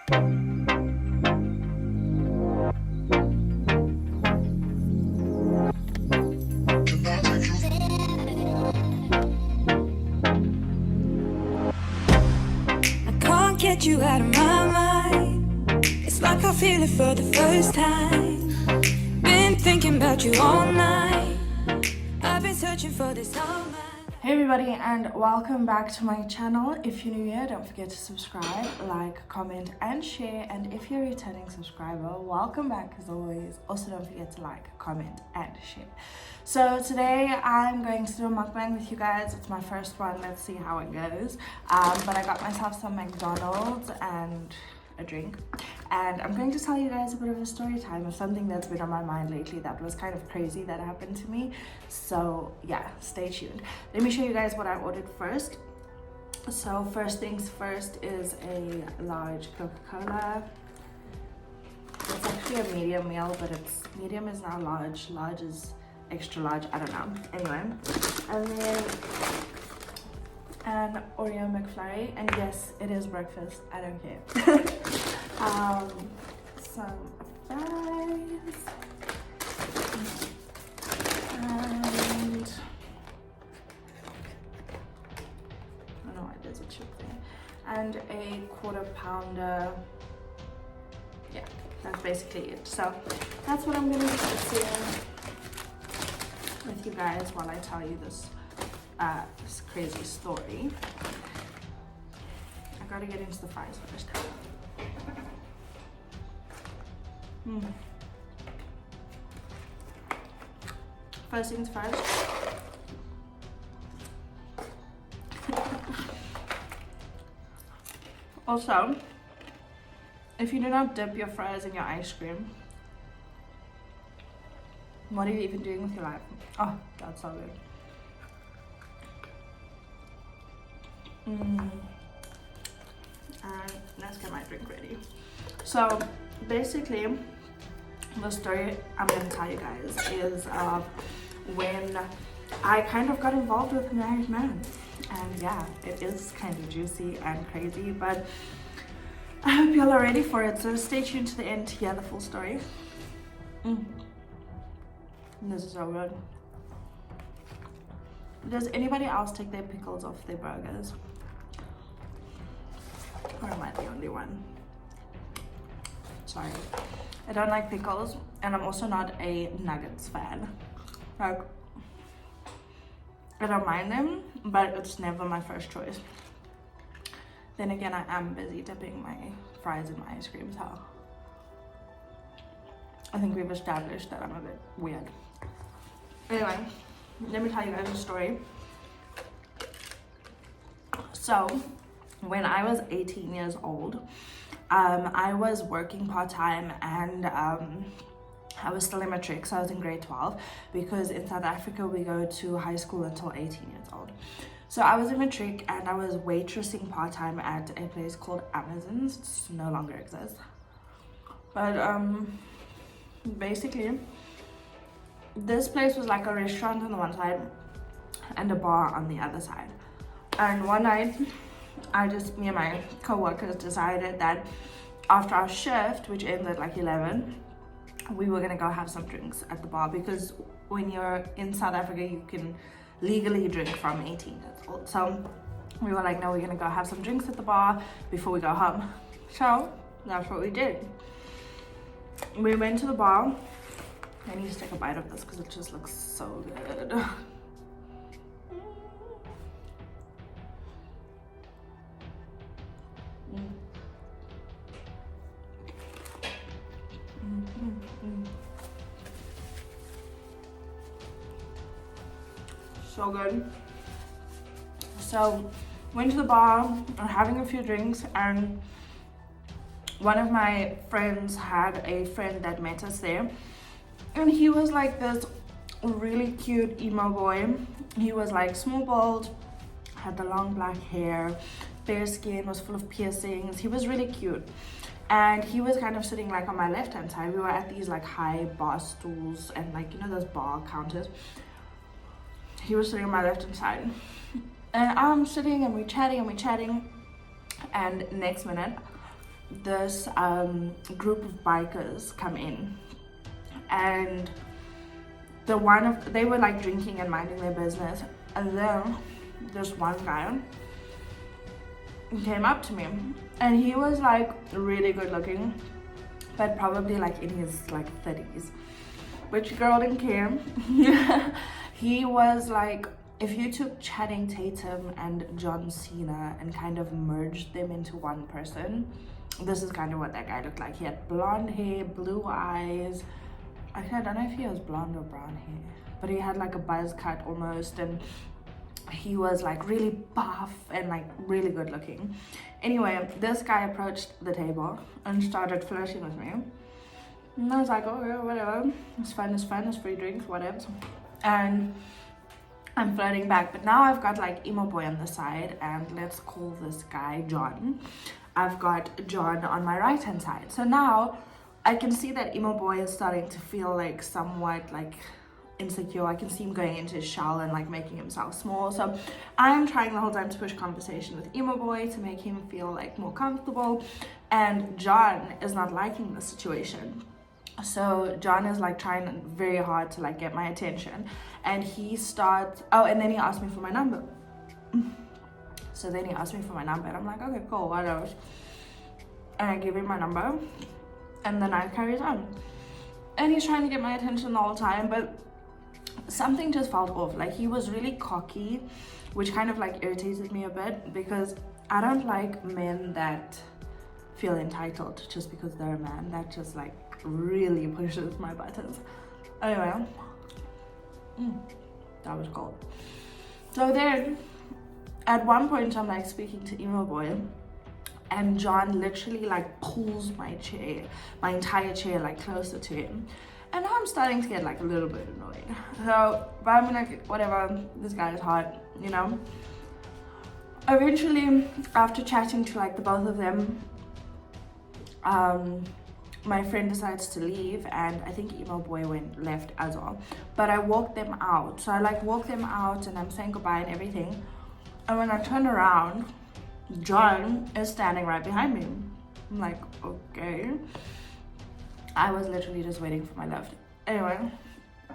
Get you out of my mind. It's like I feel it for the first time. Been thinking about you all night. I've been searching for this all night. Hey everybody, and welcome back to my channel. If you're new here, don't forget to subscribe, like, comment and share. And if you're a returning subscriber, welcome back as always. Also don't forget to like, comment and share. So today I'm going to do a mukbang with you guys. It's my first one. Let's see how it goes. But I got myself some McDonald's and a drink, and I'm going to tell you guys a bit of a story time of something that's been on my mind lately that was kind of crazy that happened to me. So yeah, stay tuned. Let me show you guys what I ordered first. So first things first is a large Coca-Cola. It's actually a medium meal, but it's medium is now large. Large is extra large, I don't know. Anyway, and then an Oreo McFlurry, and yes, it is breakfast, I don't care. Some fries, and oh no, there's a chip there, and a quarter pounder. Yeah, that's basically it. So that's what I'm gonna do with you guys while I tell you this crazy story. I gotta get into the fries first. First things first. Also, if you do not dip your fries in your ice cream, what are you even doing with your life? Oh, that's so good. And let's get my drink ready. So basically, the story I'm gonna tell you guys is when I kind of got involved with a married man. And yeah, it is kind of juicy and crazy, but I hope y'all are ready for it. So stay tuned to the end to hear the full story. This is so good. Does anybody else take their pickles off their burgers? Or am I the only one? Sorry. I don't like pickles, and I'm also not a nuggets fan. Like, I don't mind them, but it's never my first choice. Then again, I am busy dipping my fries in my ice cream, so I think we've established that I'm a bit weird. Anyway, let me tell you guys a story. So, when I was 18 years old, I was working part-time, and I was still in matric, so I was in grade 12, because in South Africa we go to high school until 18 years old. So I was in matric, and I was waitressing part-time at a place called Amazon's. It no longer exists. But basically, this place was like a restaurant on the one side and a bar on the other side. And one night, me and my co-workers decided that after our shift, which ended at like 11, we were gonna go have some drinks at the bar, because when you're in South Africa, you can legally drink from 18 years old. So we were like, no, we're gonna go have some drinks at the bar before we go home. So that's what we did. We went to the bar. I need to take a bite of this because it just looks so good. So good. So went to the bar, having a few drinks, and one of my friends had a friend that met us there, and he was like this really cute emo boy. He was like small bald, had the long black hair, fair skin, was full of piercings. He was really cute, and he was kind of sitting like on my left hand side. We were at these like high bar stools and like, you know, those bar counters. He was sitting on my left hand side, and I'm sitting and we're chatting, and next minute this group of bikers come in, and they were like drinking and minding their business, and then this one guy came up to me, and he was like really good looking, but probably like in his like 30s, which girl didn't care. He was like, if you took Channing Tatum and John Cena and kind of merged them into one person, this is kind of what that guy looked like. He had blonde hair, blue eyes. Actually, I don't know if he was blonde or brown hair, but he had like a buzz cut almost, and he was like really buff and like really good looking. Anyway, this guy approached the table and started flirting with me, and I was like, okay, whatever, it's fun, it's free drinks, whatever. And I'm flirting back, but now I've got like emo boy on the side, and let's call this guy John. I've got John on my right hand side, so now I can see that emo boy is starting to feel like somewhat like insecure. I can see him going into his shell and like making himself small, so I'm trying the whole time to push conversation with emo boy to make him feel like more comfortable, and John is not liking the situation. So John is like trying very hard to like get my attention, and he starts, and then he asked me for my number. So then he asked me for my number, and I'm like, okay, cool, whatever. And I give him my number, and the night carries on, and he's trying to get my attention the whole time, but something just felt off. Like, he was really cocky, which kind of like irritated me a bit, because I don't like men that feel entitled just because they're a man. That just like really pushes my buttons. Anyway, that was cold. So then at one point I'm like speaking to emo boy, and John literally like pulls my chair, my entire chair, like closer to him, and I'm starting to get like a little bit annoyed. So, but I'm like, whatever, this guy is hot, you know. Eventually, after chatting to like the both of them, my friend decides to leave, and I think emo boy left as well, but I walked them out. So I like walk them out, and I'm saying goodbye and everything, and when I turn around, John is standing right behind me. I'm like, okay. I was literally just waiting for my left. Anyway,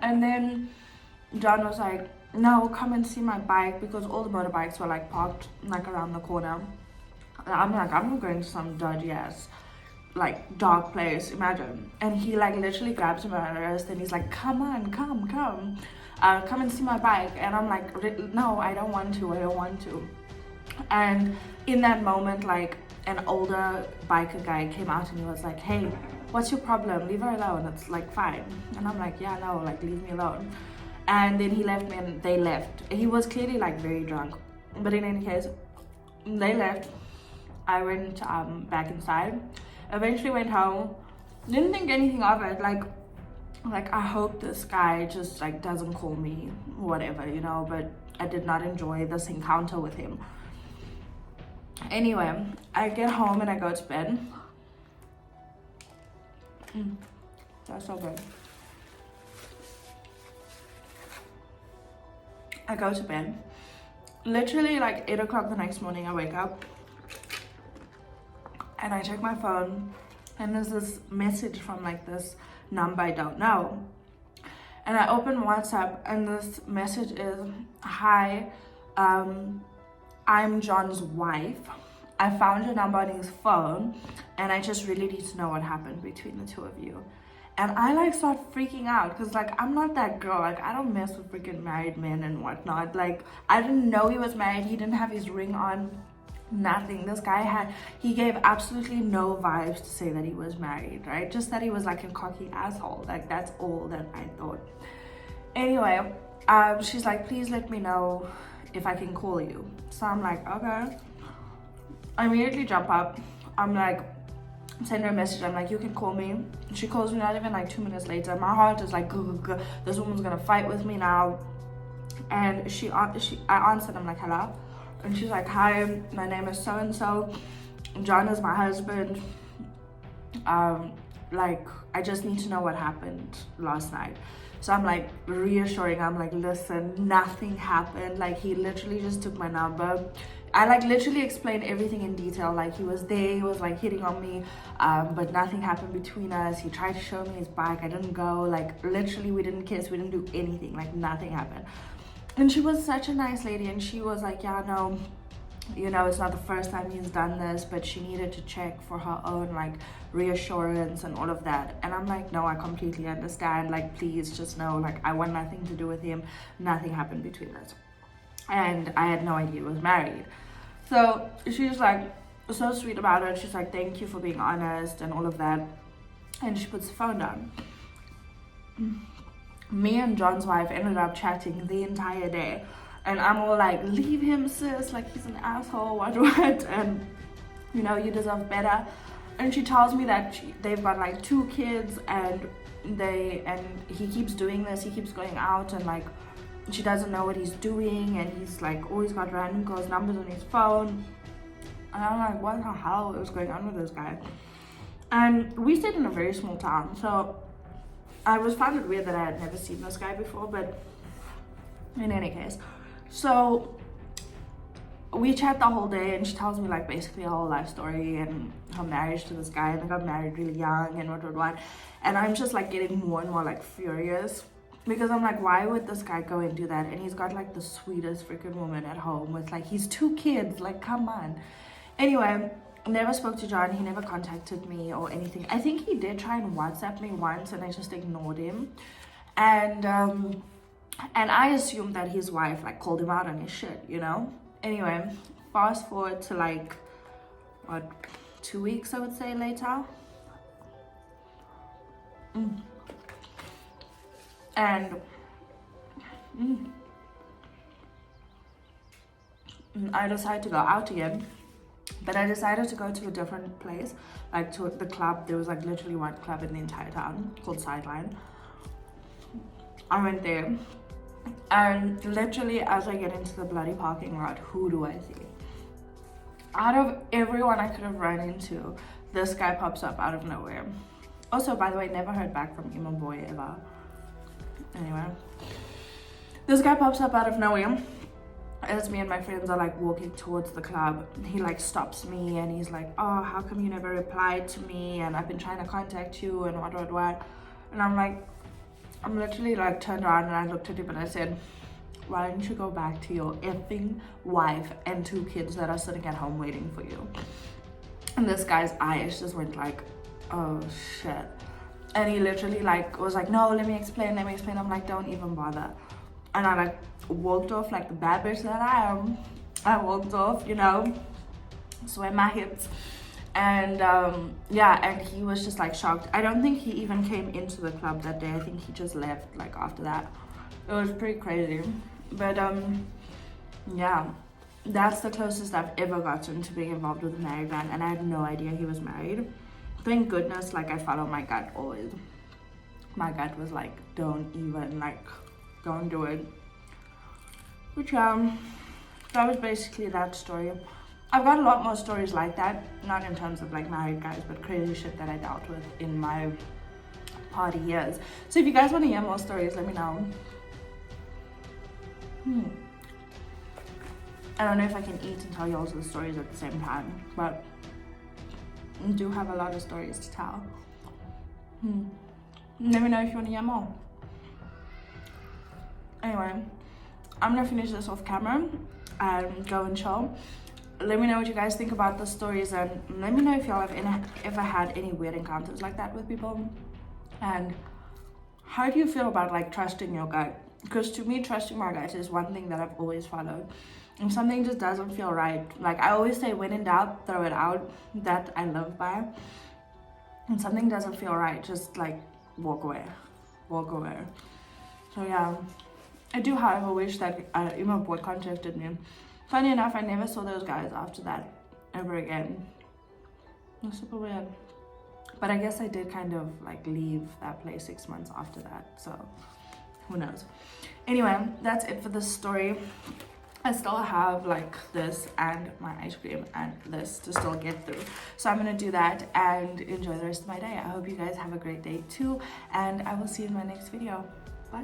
and then John was like, no, come and see my bike, because all the motorbikes were like parked like around the corner. And I'm like, I'm not going to some dodgy ass like dark place, imagine. And he like literally grabs me by my wrist, and he's like, come on, come and see my bike. And I'm like, no, I don't want to. And in that moment, like, an older biker guy came out, and he was like, hey, what's your problem? Leave her alone, it's like fine. And I'm like, yeah, no, like, leave me alone. And then he left me, and they left. He was clearly like very drunk, but in any case, they left. I went back inside, eventually went home, didn't think anything of it, like I hope this guy just like doesn't call me, whatever, you know. But I did not enjoy this encounter with him. Anyway, I get home and I go to bed. That's so good. I go to bed. Literally like 8 o'clock the next morning, I wake up and I check my phone, and there's this message from like this number I don't know. And I open WhatsApp, and this message is, hi, I'm John's wife. I found your number on his phone, and I just really need to know what happened between the two of you. And I like start freaking out, because like I'm not that girl. Like, I don't mess with freaking married men and whatnot. Like, I didn't know he was married. He didn't have his ring on, nothing. This guy he gave absolutely no vibes to say that he was married, right? Just that he was like a cocky asshole. Like, that's all that I thought. Anyway, she's like, please let me know if I can call you. So I'm like, okay. I immediately jump up. I'm like, send her a message. I'm like, you can call me. She calls me not even like 2 minutes later. My heart is like, this woman's gonna fight with me now. And I answered. I'm like, hello. And she's like, hi, my name is so and so. John is my husband. Like, I just need to know what happened last night. So I'm like reassuring. I'm like, listen, nothing happened. Like, he literally just took my number. I like literally explained everything in detail. Like he was there, he was like hitting on me, but nothing happened between us. He tried to show me his bike, I didn't go. Like literally we didn't kiss, we didn't do anything, like nothing happened. And she was such a nice lady, and she was like, yeah, no, you know, it's not the first time he's done this, but she needed to check for her own like reassurance and all of that. And I'm like, no, I completely understand, like please just know, like I want nothing to do with him, nothing happened between us. And I had no idea he was married. So she's like so sweet about it. She's like, thank you for being honest and all of that. And she puts the phone down. Me and John's wife ended up chatting the entire day, and I'm all like, leave him sis, like he's an asshole, what, and you know, you deserve better. And she tells me that they've got like 2 kids, and he keeps doing this, he keeps going out, and like she doesn't know what he's doing, and he's like always got random girls' numbers on his phone. And I'm like, what the hell is going on with this guy? And we stayed in a very small town, so I found it weird that I had never seen this guy before, but in any case, so we chat the whole day, and she tells me like basically her whole life story and her marriage to this guy, and they got married really young and what. And I'm just like getting more and more like furious, because I'm like, why would this guy go and do that? And he's got like the sweetest freaking woman at home with like his 2 kids, like come on. Anyway, never spoke to John, he never contacted me or anything. I think he did try and WhatsApp me once, and I just ignored him. And I assumed that his wife like called him out on his shit, you know. Anyway, fast forward to like what, 2 weeks I would say later. And I decided to go out again, but I decided to go to a different place, like to the club. There was like literally one club in the entire town called Sideline. I went there, and literally as I get into the bloody parking lot, who do I see? Out of everyone I could have run into, this guy pops up out of nowhere. Also, by the way, never heard back from Emo Boy ever. Anyway, this guy pops up out of nowhere as me and my friends are like walking towards the club. He like stops me, and he's like, oh, how come you never replied to me, and I've been trying to contact you and what. And I'm like, I'm literally like turned around, and I looked at him and I said, why don't you go back to your effing wife and 2 kids that are sitting at home waiting for you? And this guy's eyes just went like, oh shit. And he literally like was like, no, let me explain. I'm like, don't even bother. And I like walked off like the bad bitch that I am. I walked off, you know, swam my hips. And yeah, and he was just like shocked. I don't think he even came into the club that day. I think he just left like after that. It was pretty crazy. But yeah, that's the closest I've ever gotten to being involved with a married man, and I had no idea he was married. Thank goodness, like I follow my gut always. My gut was like, don't even, like, don't do it. Which that was basically that story. I've got a lot more stories like that, not in terms of like married guys, but crazy shit that I dealt with in my party years. So if you guys want to hear more stories, let me know. I don't know if I can eat and tell you all the stories at the same time, but I do have a lot of stories to tell. Let me know if you want to hear more. Anyway, I'm gonna finish this off camera and go and chill. Let me know what you guys think about the stories, and let me know if y'all have ever had any weird encounters like that with people. And how do you feel about like trusting your gut? Because to me, trusting my gut is one thing that I've always followed. If something just doesn't feel right, like I always say, when in doubt, throw it out. That I live by. And something doesn't feel right, just like walk away. So yeah, I do however wish that Emo Boy contacted me. Funny enough, I never saw those guys after that ever again. It was super weird. But I guess I did kind of like leave that place 6 months after that, so who knows. Anyway, that's it for this story. I still have like this and my ice cream and this to still get through, so I'm gonna do that and enjoy the rest of my day. I hope you guys have a great day too, and I will see you in my next video. Bye.